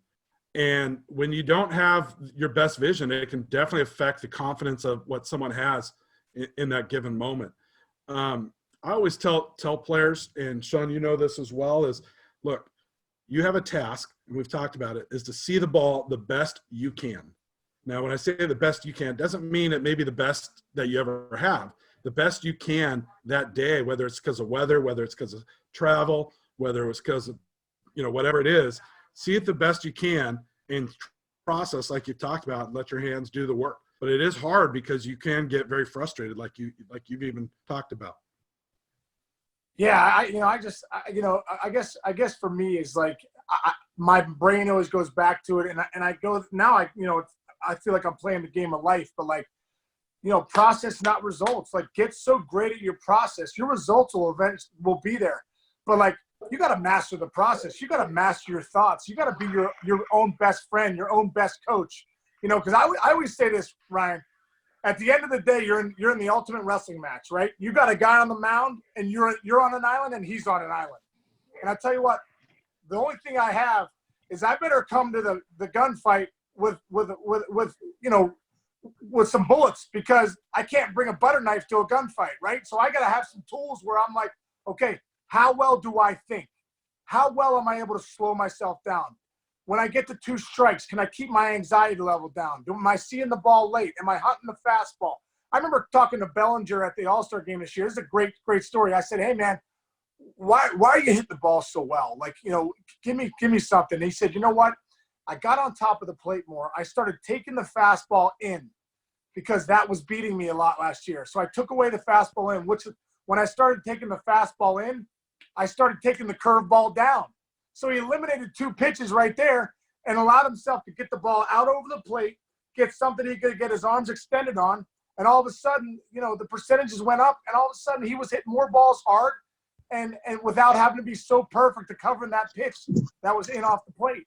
And when you don't have your best vision, it can definitely affect the confidence of what someone has in that given moment. I always tell players, and Sean, you know this as well, is look, you have a task, and we've talked about it, is to see the ball the best you can. Now, when I say the best you can, doesn't mean it may be the best that you ever have. The best you can that day, whether it's because of weather, whether it's because of travel, whether it's because of, whatever it is, see it the best you can and process like you talked about and let your hands do the work. But it is hard because you can get very frustrated, like you've even talked about. Yeah, I guess for me is like my brain always goes back to it, and I go now. I feel like I'm playing the game of life, but like, process not results. Like, get so great at your process, your results will be there. But like, you got to master the process. You got to master your thoughts. You got to be your own best friend, your own best coach. Because I always say this, Ryan. At the end of the day, you're in the ultimate wrestling match, right? You got a guy on the mound, and you're on an island, and he's on an island. And I tell you what, the only thing I have is I better come to the gunfight with some bullets, because I can't bring a butter knife to a gunfight, right? So I got to have some tools where I'm like, okay, how well do I think? How well am I able to slow myself down? When I get to 2 strikes, can I keep my anxiety level down? Am I seeing the ball late? Am I hunting the fastball? I remember talking to Bellinger at the All-Star game this year. This is a great, great story. I said, hey, man, why are you hitting the ball so well? Like, give me something. And he said, you know what? I got on top of the plate more. I started taking the fastball in because that was beating me a lot last year. So I took away the fastball in, which when I started taking the fastball in, I started taking the curveball down. So he eliminated 2 pitches right there and allowed himself to get the ball out over the plate, get something he could get his arms extended on, and all of a sudden, the percentages went up, and all of a sudden he was hitting more balls hard and without having to be so perfect to covering that pitch that was in off the plate.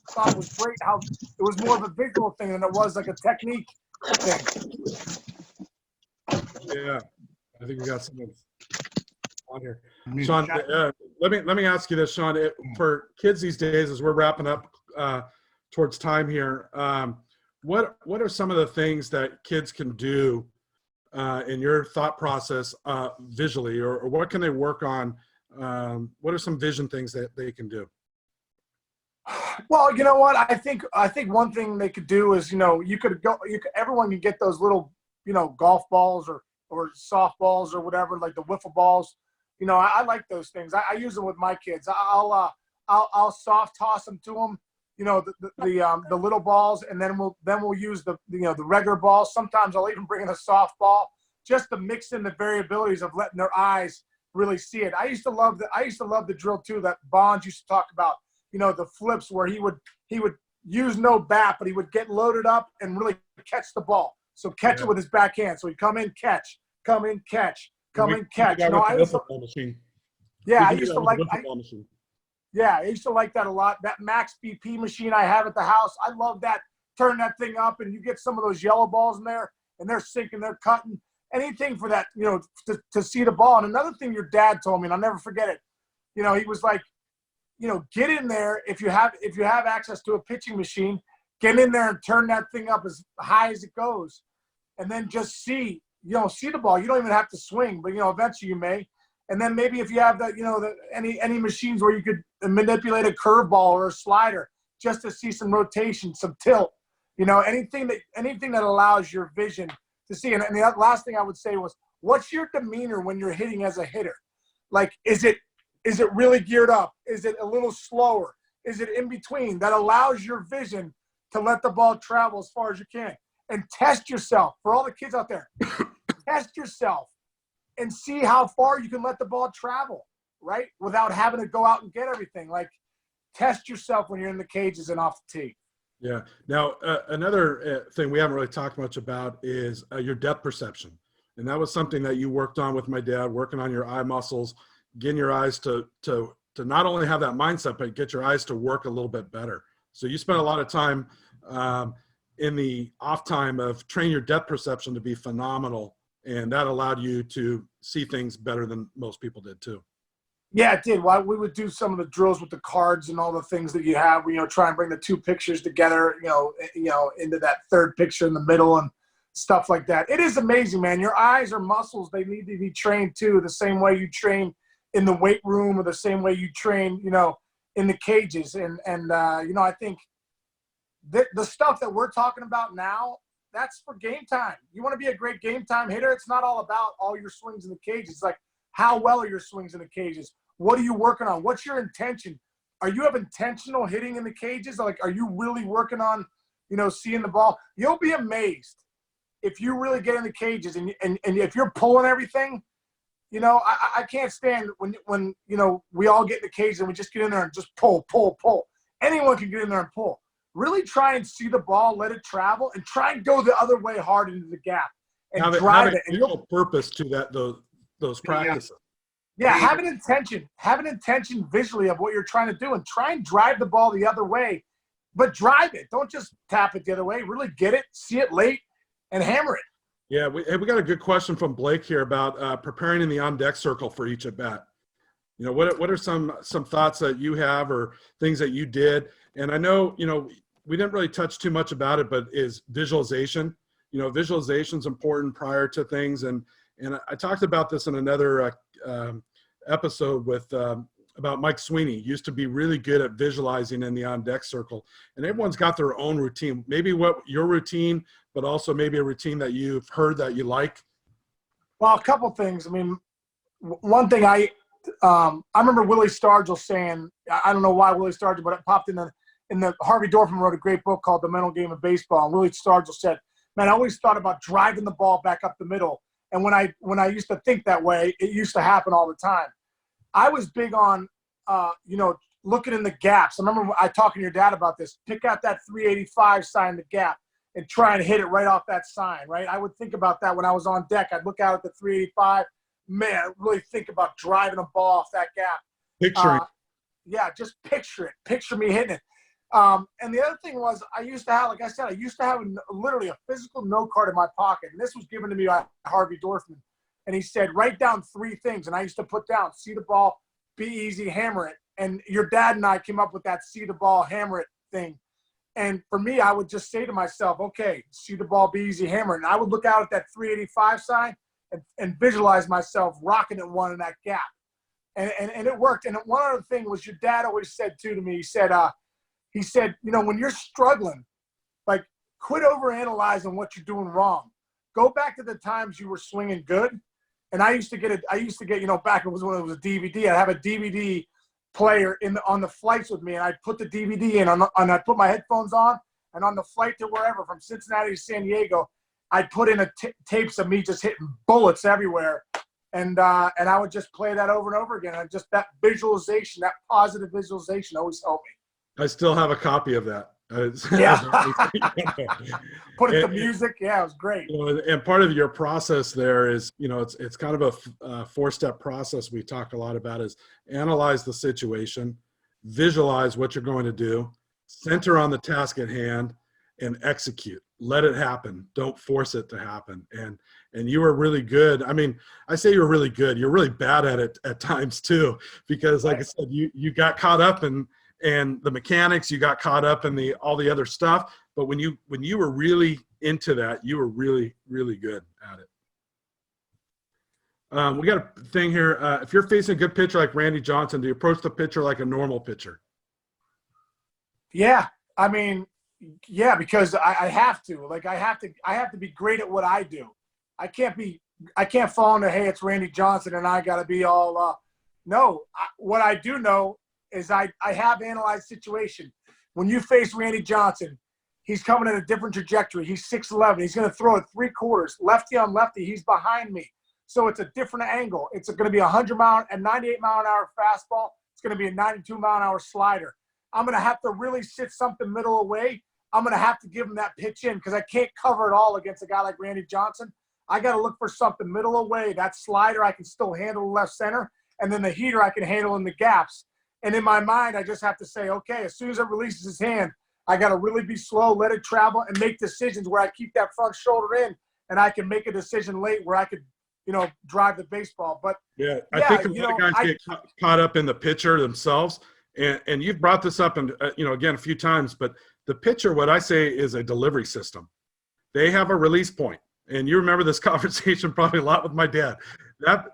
I thought it was great how it was more of a visual thing than it was like a technique thing. Yeah, I think we got something on here. Sean, let me ask you this, Sean. For kids these days, as we're wrapping up towards time here, what are some of the things that kids can do in your thought process visually, or what can they work on? What are some vision things that they can do? Well, you know what? I think one thing they could do is, everyone can get those little, golf balls or softballs or whatever, like the wiffle balls. I like those things. I use them with my kids. I'll soft toss them to them, the little balls, and then we'll use the regular balls. Sometimes I'll even bring in a softball just to mix in the variabilities of letting their eyes really see it. I used to love the drill too that Bonds used to talk about. The flips where he would use no bat, but he would get loaded up and really catch the ball. So catch it with his backhand. So he'd come in, catch, come in, catch. Come and catch. I used to like that a lot. That Max BP machine I have at the house, I love that. Turn that thing up, and you get some of those yellow balls in there, and they're sinking, they're cutting. Anything for that, to see the ball. And another thing your dad told me, and I'll never forget it. He was like, get in there if you have access to a pitching machine. Get in there and turn that thing up as high as it goes, and then just see. See the ball. You don't even have to swing, but eventually you may. And then maybe if you have any machines where you could manipulate a curveball or a slider just to see some rotation, some tilt. Anything that allows your vision to see. And the last thing I would say was, what's your demeanor when you're hitting as a hitter? Like, is it really geared up? Is it a little slower? Is it in between? That allows your vision to let the ball travel as far as you can. And test yourself. For all the kids out there, test yourself. and see how far you can let the ball travel, right? Without having to go out and get everything. Like, test yourself when you're in the cages and off the tee. Yeah. Now, another thing we haven't really talked much about is your depth perception. And that was something that you worked on with my dad, working on your eye muscles, getting your eyes to not only have that mindset, but get your eyes to work a little bit better. So you spent a lot of time in the off time of train your depth perception to be phenomenal. And that allowed you to see things better than most people did too. Yeah, it did. Well, we would do some of the drills with the cards and all the things that you have. Try and bring the two pictures together. Into that third picture in the middle and stuff like that. It is amazing, man. Your eyes are muscles. They need to be trained too, the same way you train in the weight room or the same way you train, in the cages. And I think the stuff that we're talking about now, that's for game time. You want to be a great game time hitter. It's not all about all your swings in the cages. It's like, how well are your swings in the cages? What are you working on? What's your intention? Are you have intentional hitting in the cages? Like, are you really working on, seeing the ball? You'll be amazed if you really get in the cages and if you're pulling everything. I can't stand when we all get in the cage and we just get in there and just pull. Anyone can get in there and pull. Really try and see the ball, let it travel, and try and go the other way hard into the gap and drive it. And you'll purpose to that those practices. Yeah, have an intention. Have an intention visually of what you're trying to do and try and drive the ball the other way, but drive it. Don't just tap it the other way. Really get it, see it late, and hammer it. Yeah, we got a good question from Blake here about preparing in the on-deck circle for each at bat. What are some thoughts that you have or things that you did? And I know, we didn't really touch too much about it, but is visualization. Visualization is important prior to things. And I talked about this in another episode with about Mike Sweeney. Used to be really good at visualizing in the on-deck circle. And everyone's got their own routine. Maybe what your routine, but also maybe a routine that you've heard that you like. Well, a couple things. I mean, one thing I remember Willie Stargell saying, I don't know why Willie Stargell, but it popped in the Harvey Dorfman wrote a great book called The Mental Game of Baseball. And Willie Stargell said, man, I always thought about driving the ball back up the middle. And when I used to think that way, it used to happen all the time. I was big on, looking in the gaps. I remember I talking to your dad about this. Pick out that 385 sign in the gap and try and hit it right off that sign, right? I would think about that when I was on deck. I'd look out at the 385. Man, I'd really think about driving a ball off that gap. Picturing. Yeah, just picture it. Picture me hitting it. And the other thing was I used to have literally a physical note card in my pocket. And this was given to me by Harvey Dorfman. And he said, write down 3 things. And I used to put down, see the ball, be easy, hammer it. And your dad and I came up with that see the ball, hammer it thing. And for me, I would just say to myself, okay, see the ball, be easy, hammer it. And I would look out at that 385 sign and visualize myself rocking it one in that gap. And it worked. And one other thing was your dad always said too to me, he said, when you're struggling, like, quit overanalyzing what you're doing wrong. Go back to the times you were swinging good. And I used to get, back when it was a DVD, I'd have a DVD player on the flights with me, and I'd put the DVD in, and I'd put my headphones on, and on the flight to wherever, from Cincinnati to San Diego, I'd put in tapes of me just hitting bullets everywhere. And I would just play that over and over again. And just that visualization, that positive visualization always helped me. I still have a copy of that. Yeah. Put it to music. Yeah, it was great. And part of your process there is, it's kind of a 4-step process we talk a lot about is analyze the situation, visualize what you're going to do, center on the task at hand, and execute. Let it happen. Don't force it to happen. And you were really good. I mean, I say you were really good. You're really bad at it at times too, because like I said, you got caught up in the mechanics, you got caught up in all the other stuff. But when you were really into that, you were really, really good at it. We got a thing here. If you're facing a good pitcher like Randy Johnson, do you approach the pitcher like a normal pitcher? Yeah. I mean, yeah, because I have to. Like, I have to be great at what I do. I can't fall into, hey, it's Randy Johnson and I got to be all, no. What I do know is I have analyzed situation. When you face Randy Johnson, he's coming at a different trajectory. He's 6'11". He's going to throw it 3/4. Lefty on lefty. He's behind me. So it's a different angle. It's going to be a 98-mile-an-hour fastball. It's going to be a 92-mile-an-hour slider. I'm going to have to really sit something middle away. I'm going to have to give him that pitch in because I can't cover it all against a guy like Randy Johnson. I got to look for something middle away. That slider I can still handle left center, and then the heater I can handle in the gaps. And in my mind, I just have to say, okay, as soon as it releases his hand, I got to really be slow, let it travel, and make decisions where I keep that front shoulder in, and I can make a decision late where I could, drive the baseball. But yeah, I think a lot of guys get caught up in the pitcher themselves, and you've brought this up, and again a few times. But the pitcher, what I say, is a delivery system. They have a release point, and you remember this conversation probably a lot with my dad. That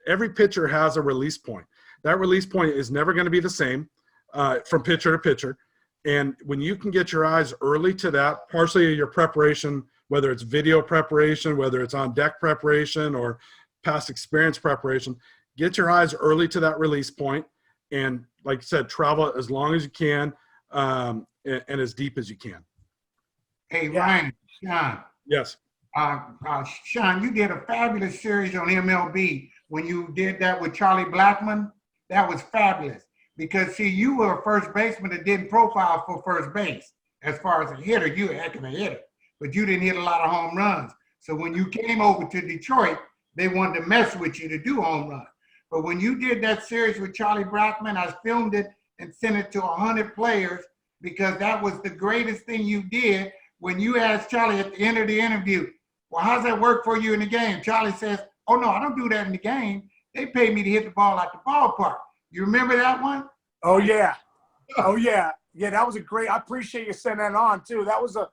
every pitcher has a release point. That release point is never going to be the same from pitcher to pitcher. And when you can get your eyes early to that, partially your preparation, whether it's video preparation, whether it's on deck preparation or past experience preparation, get your eyes early to that release point. And like I said, travel as long as you can and as deep as you can. Hey, Ryan, Sean. Yes. Sean, you did a fabulous series on MLB when you did that with Charlie Blackmon. That was fabulous. Because, see, you were a first baseman that didn't profile for first base. As far as a hitter, you were a heck of a hitter. But you didn't hit a lot of home runs. So when you came over to Detroit, they wanted to mess with you to do home runs. But when you did that series with Charlie Blackmon, I filmed it and sent it to 100 players because that was the greatest thing you did when you asked Charlie at the end of the interview, well, how's that work for you in the game? Charlie says, oh, no, I don't do that in the game. They pay me to hit the ball at the ballpark. You remember that one? Oh, yeah. Oh, yeah. Yeah, that was a great – I appreciate you sending that on, too. That was a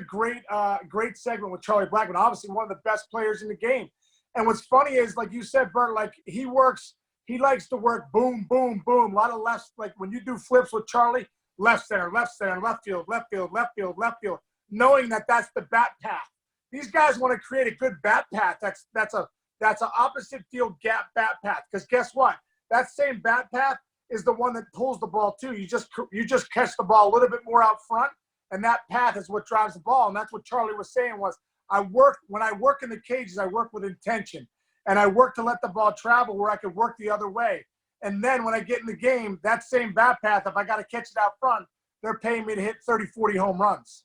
great segment with Charlie Blackmon, obviously one of the best players in the game. And what's funny is, like you said, Bert, like he likes to work boom, boom, boom. A lot of lefts, like when you do flips with Charlie, left center, left field, left field, left field, left field, knowing that that's the bat path. These guys want to create a good bat path. That's an opposite field gap bat path. Because guess what? That same bat path is the one that pulls the ball too. You just catch the ball a little bit more out front, and that path is what drives the ball. And that's what Charlie was saying was, when I work in the cages, I work with intention, and I work to let the ball travel where I could work the other way. And then when I get in the game, that same bat path, if I got to catch it out front, they're paying me to hit 30, 40 home runs.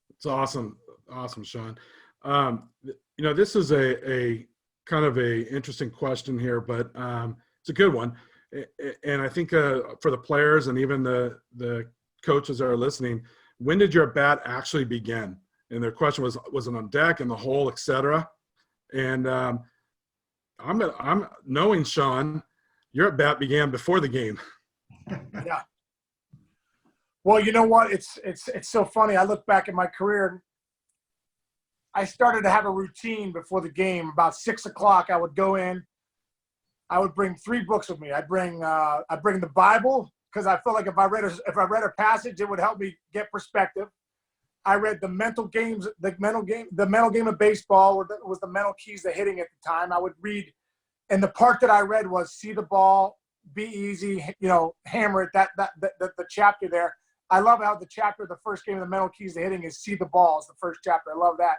It's awesome. Awesome, Sean. This is a kind of a interesting question here, but it's a good one. And I think for the players and even the coaches that are listening, when did your bat actually begin? And their question was it on deck, in the hole, etc. And I'm knowing, Sean, your bat began before the game. Yeah. Well, you know what? It's so funny. I look back at my career. I started to have a routine before the game. About 6 o'clock, I would go in. I would bring 3 books with me. I'd bring the Bible because I felt like if I read a passage, it would help me get perspective. I read the mental game of baseball, was the mental keys to hitting at the time. I would read, and the part that I read was see the ball, be easy, hammer it. The chapter there. I love how the chapter, the first game of the mental keys to hitting is see the ball is the first chapter. I love that.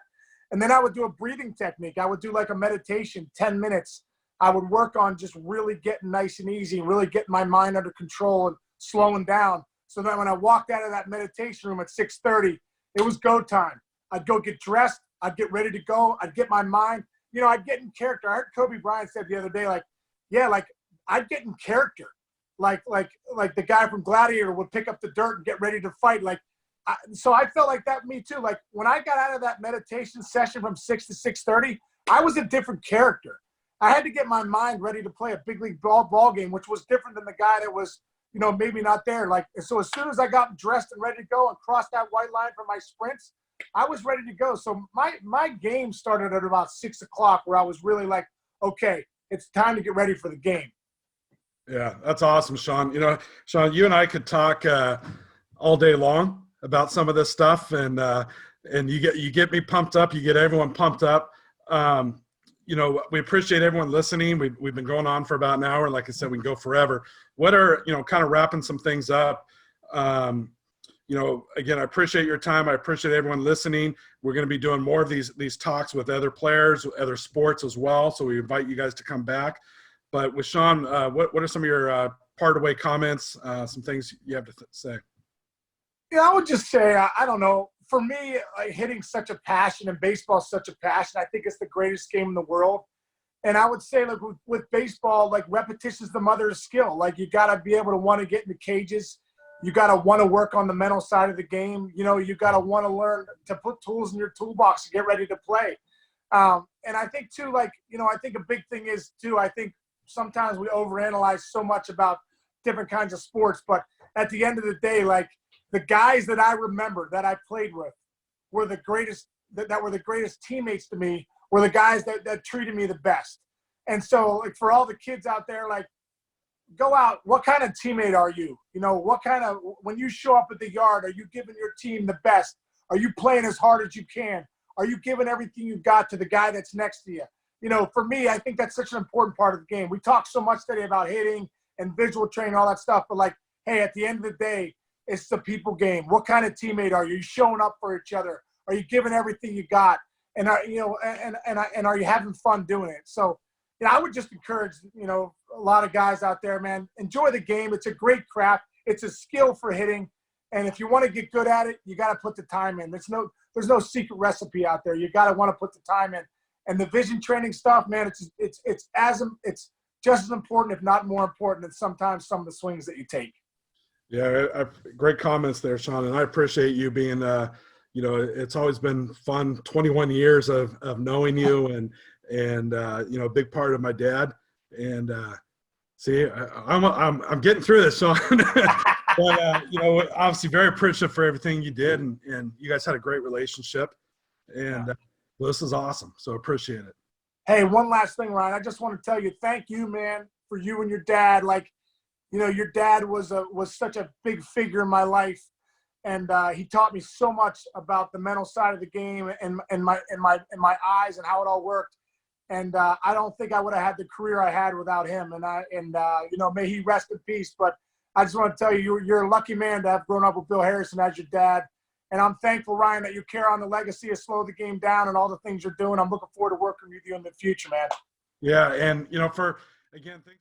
And then I would do a breathing technique. I would do like a meditation, 10 minutes. I would work on just really getting nice and easy, really getting my mind under control and slowing down. So that when I walked out of that meditation room at 6:30, it was go time. I'd go get dressed. I'd get ready to go. I'd get my mind. I'd get in character. I heard Kobe Bryant said the other day, I'd get in character. Like the guy from Gladiator would pick up the dirt and get ready to fight. So I felt like that me too. Like when I got out of that meditation session from 6 to 6:30, I was a different character. I had to get my mind ready to play a big league ball game, which was different than the guy that was, maybe not there. So as soon as I got dressed and ready to go and crossed that white line for my sprints, I was ready to go. So my game started at about 6 o'clock where I was really like, okay, it's time to get ready for the game. Yeah, that's awesome, Sean. Sean, you and I could talk all day long about some of this stuff, and you get me pumped up. You get everyone pumped up. We appreciate everyone listening. We've been going on for about an hour. Like I said, we can go forever. What are, kind of wrapping some things up. again, I appreciate your time. I appreciate everyone listening. We're going to be doing more of these talks with other players, other sports as well. So we invite you guys to come back. But with Sean, what are some of your part away comments, some things you have to say? Yeah, I would just say, I don't know. For me, like, hitting's such a passion and baseball's such a passion. I think it's the greatest game in the world. And I would say, like, with baseball, like, repetition is the mother of skill. Like, you got to be able to want to get in the cages. You got to want to work on the mental side of the game. You got to want to learn to put tools in your toolbox to get ready to play. And I think, too, like, I think a big thing is, too, I think sometimes we overanalyze so much about different kinds of sports. But at the end of the day, like, the guys that I remember that I played with were the greatest, that were the greatest teammates to me, were the guys that treated me the best. And so, like, for all the kids out there, like, go out. What kind of teammate are you? What kind of, when you show up at the yard, are you giving your team the best? Are you playing as hard as you can? Are you giving everything you've got to the guy that's next to you? For me, I think that's such an important part of the game. We talk so much today about hitting and visual training, all that stuff, but, like, hey, at the end of the day, it's the people game. What kind of teammate are you? Are you showing up for each other? Are you giving everything you got? And are you having fun doing it? So, I would just encourage, a lot of guys out there, man, enjoy the game. It's a great craft. It's a skill for hitting. And if you want to get good at it, you got to put the time in. There's no secret recipe out there. You got to want to put the time in. And the vision training stuff, man, it's just as important, if not more important, than sometimes some of the swings that you take. Yeah, great comments there, Sean. And I appreciate you being, it's always been fun. 21 years of knowing you, and a big part of my dad. And see, I'm getting through this, Sean. But obviously very appreciative for everything you did, and you guys had a great relationship. And this is awesome. So appreciate it. Hey, one last thing, Ryan. I just want to tell you, thank you, man, for you and your dad. Like, your dad was such a big figure in my life, and he taught me so much about the mental side of the game and my eyes and how it all worked. And I don't think I would have had the career I had without him. And may he rest in peace. But I just want to tell you, you're a lucky man to have grown up with Bill Harrison as your dad. And I'm thankful, Ryan, that you carry on the legacy of Slow the Game Down and all the things you're doing. I'm looking forward to working with you in the future, man. Yeah, and again, thanks.